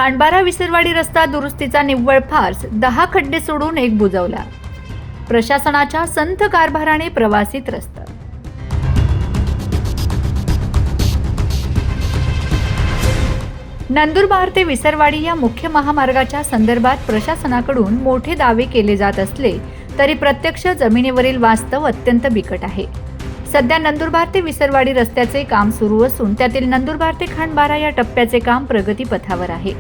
खांडबारा विसरवाडी रस्ता दुरुस्तीचा निव्वळ फार्स, 10 खड्डे सोडून एक बुजवला. प्रशासनाच्या संथ कारभाराने प्रवासी त्रस्त. नंदुरबार ते विसरवाडी या मुख्य महामार्गाच्या संदर्भात प्रशासनाकडून मोठे दावे केले जात असले तरी प्रत्यक्ष जमिनीवरील वास्तव अत्यंत बिकट आहे. सध्या नंदुरबार ते विसरवाडी रस्त्याचे काम सुरू असून त्यातील नंदुरबार ते खांडबारा या टप्प्याचे काम प्रगतीपथावर आहे.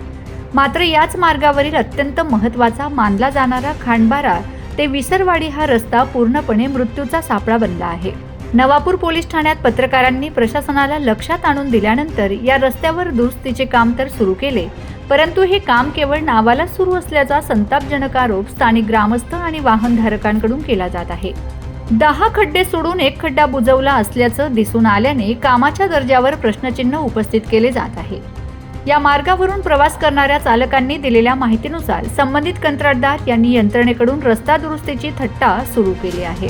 मात्र याच मार्गावरील अत्यंत महत्त्वाचा मानला जाणारा खांडबारा ते विसरवाडी हा रस्ता पूर्णपणे मृत्यूचा सापळा बनला आहे. नवापूर पोलीस ठाण्यात पत्रकारांनी प्रशासनाला लक्षात आणून दिल्यानंतर या रस्त्यावर दुरुस्तीचे काम तर सुरू केले, परंतु हे काम केवळ नावाला सुरू असल्याचा संतापजनक आरोप स्थानिक ग्रामस्थ आणि वाहनधारकांकडून केला जात आहे. 10 खड्डे सोडून एक खड्डा बुजवला असल्याचं दिसून आल्याने कामाच्या दर्जावर प्रश्नचिन्ह उपस्थित केले जात आहे. या मार्गावरून प्रवास करणाऱ्या चालकांनी दिलेल्या माहितीनुसार संबंधित कंत्राटदार यांनी यंत्रणेकडून रस्ता दुरुस्तीची थट्टा सुरू केली आहे.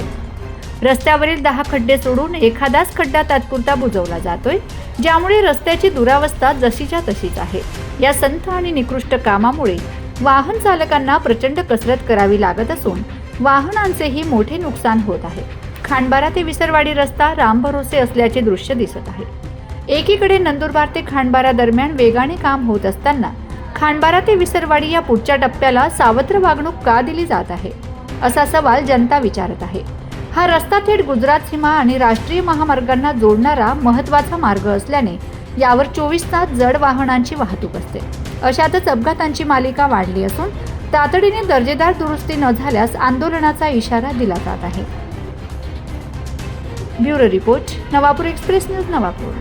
रस्त्यावरील 10 खड्डे सोडून एखादाच खड्डा तात्पुरता बुजवला जातोय, ज्यामुळे रस्त्याची दुरावस्था जशीच्या तशीच आहे. या संथ आणि निकृष्ट कामामुळे वाहन चालकांना प्रचंड कसरत करावी लागत असून वाहनांचेही मोठे नुकसान होत आहे. खांडबारा ते विसरवाडी रस्ता रामभरोसे असल्याचे दृश्य दिसत आहे. एकीकडे नंदुरबार ते खांडबारा दरम्यान वेगाने काम होत असताना खांडबारा ते विसरवाडी या पुढच्या टप्प्याला सावत्र वागणूक का दिली जात आहे, असा सवाल जनता विचारत आहे. हा रस्ता थेट गुजरात सीमा आणि राष्ट्रीय महामार्गांना जोडणारा महत्त्वाचा मार्ग असल्याने यावर 24 तास जड वाहनांची वाहतूक असते. अशातच अपघातांची मालिका वाढली असून तातडीने दर्जेदार दुरुस्ती न झाल्यास आंदोलनाचा इशारा दिला जात आहे. Bureau report, Navapur express news, Navapur.